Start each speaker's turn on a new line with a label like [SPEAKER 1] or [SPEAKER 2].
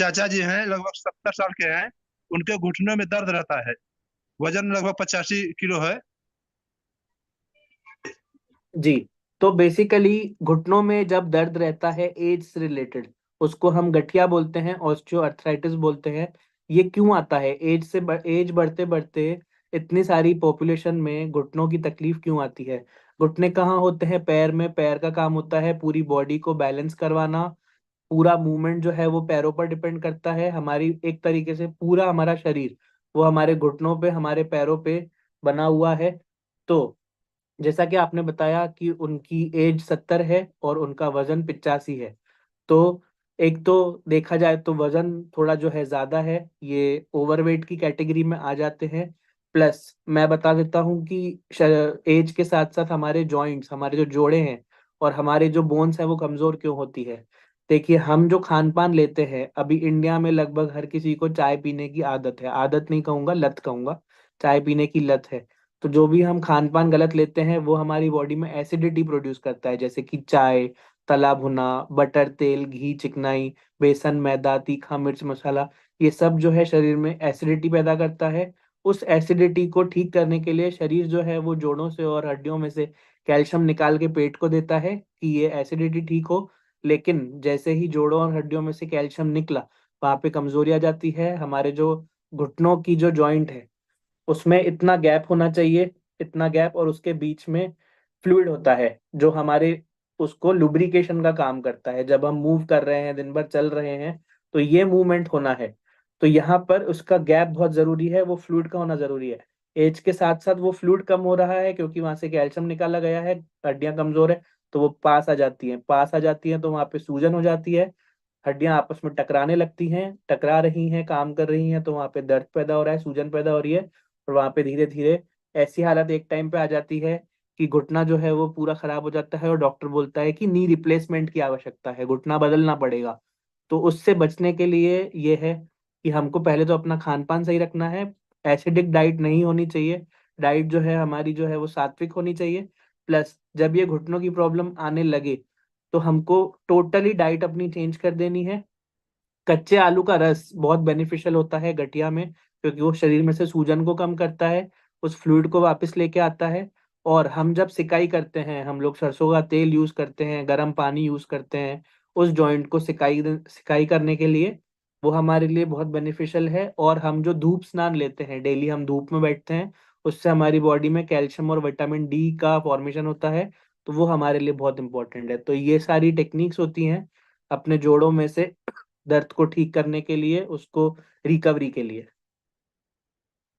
[SPEAKER 1] चाचा जी हैं, लगभग 70 साल के हैं। उनके घुटनों में दर्द रहता है। वजन लगभग 85 किलो है।
[SPEAKER 2] जी। तो बेसिकली घुटनों में जब दर्द रहता है एज से रिलेटेड, उसको हम गठिया बोलते हैं, ऑस्टियोआर्थराइटिस बोलते हैं। ये क्यों आता है? एज बढ़ते बढ़ते इतनी सारी पॉपुलेशन में घुटनों की तकलीफ क्यों आती है? घुटने कहाँ होते हैं? पैर में। पैर का काम होता है पूरी बॉडी को बैलेंस करवाना। पूरा मूवमेंट जो है वो पैरों पर डिपेंड करता है। हमारी एक तरीके से पूरा हमारा शरीर वो हमारे घुटनों पे, हमारे पैरों पे बना हुआ है। तो जैसा कि आपने बताया कि उनकी एज 70 है और उनका वजन 85 है। तो एक तो देखा जाए तो वजन थोड़ा जो है ज्यादा है, ये ओवरवेट की कैटेगरी में आ जाते हैं। प्लस मैं बता देता हूँ कि एज के साथ साथ हमारे जॉइंट्स, हमारे जो जोड़े हैं और हमारे जो बोन्स हैं वो कमजोर क्यों होती है। देखिए, हम जो खान पान लेते हैं, अभी इंडिया में लगभग हर किसी को चाय पीने की आदत है। आदत नहीं कहूंगा, लत कहूंगा। चाय पीने की लत है। तो जो भी हम खान पान गलत लेते हैं वो हमारी बॉडी में एसिडिटी प्रोड्यूस करता है, जैसे कि चाय, तला भुना, बटर, तेल, घी, चिकनाई, बेसन, मैदा, तीखा, मिर्च, मसाला। ये सब जो है शरीर में एसिडिटी पैदा करता है। उस एसिडिटी को ठीक करने के लिए शरीर जो है वो जोड़ों से और हड्डियों में से कैल्शियम निकाल के पेट को देता है कि ये एसिडिटी ठीक हो। लेकिन जैसे ही जोड़ों और हड्डियों में से कैल्शियम निकला, वहां पे कमजोरी आ जाती है। हमारे जो घुटनों की जो जॉइंट है उसमें इतना गैप होना चाहिए, इतना गैप, और उसके बीच में फ्लूइड होता है जो हमारे उसको लुब्रिकेशन का काम करता है। जब हम मूव कर रहे हैं, दिन भर चल रहे हैं, तो ये मूवमेंट होना है। तो यहाँ पर उसका गैप बहुत जरूरी है, वो फ्लूइड का होना जरूरी है। एज के साथ साथ वो फ्लूइड कम हो रहा है क्योंकि वहां से कैल्शियम निकाला गया है। हड्डियां कमजोर है तो वो पास आ जाती हैं, पास आ जाती हैं तो वहां पे सूजन हो जाती है। हड्डियां आपस में टकराने लगती हैं, टकरा रही हैं, काम कर रही हैं, तो वहां पे दर्द पैदा हो रहा है, सूजन पैदा हो रही है। और वहां पे धीरे धीरे ऐसी हालत एक टाइम पे आ जाती है कि घुटना जो है वो पूरा खराब हो जाता है और डॉक्टर बोलता है कि नी रिप्लेसमेंट की आवश्यकता है, घुटना बदलना पड़ेगा। तो उससे बचने के लिए ये है कि हमको पहले तो अपना खान पान सही रखना है। एसिडिक डाइट नहीं होनी चाहिए। डाइट जो है हमारी जो है वो सात्विक होनी चाहिए। प्लस जब ये घुटनों की प्रॉब्लम आने लगे तो हमको टोटली डाइट अपनी चेंज कर देनी है। कच्चे आलू का रस बहुत बेनिफिशियल होता है गठिया में, क्योंकि वो शरीर में से सूजन को कम करता है, उस फ्लूइड को वापस लेके आता है। और हम जब सिकाई करते हैं, हम लोग सरसों का तेल यूज करते हैं, गर्म पानी यूज करते हैं उस जॉइंट को सिकाई सिकाई करने के लिए, वो हमारे लिए बहुत बेनिफिशियल है। और हम जो धूप स्नान लेते हैं, डेली हम धूप में बैठते हैं, उससे हमारी बॉडी में कैल्शियम और विटामिन डी का फॉर्मेशन होता है। तो वो हमारे लिए बहुत इंपॉर्टेंट है। तो ये सारी टेक्निक्स होती हैं अपने जोड़ों में से दर्द को ठीक करने के लिए, उसको रिकवरी के लिए।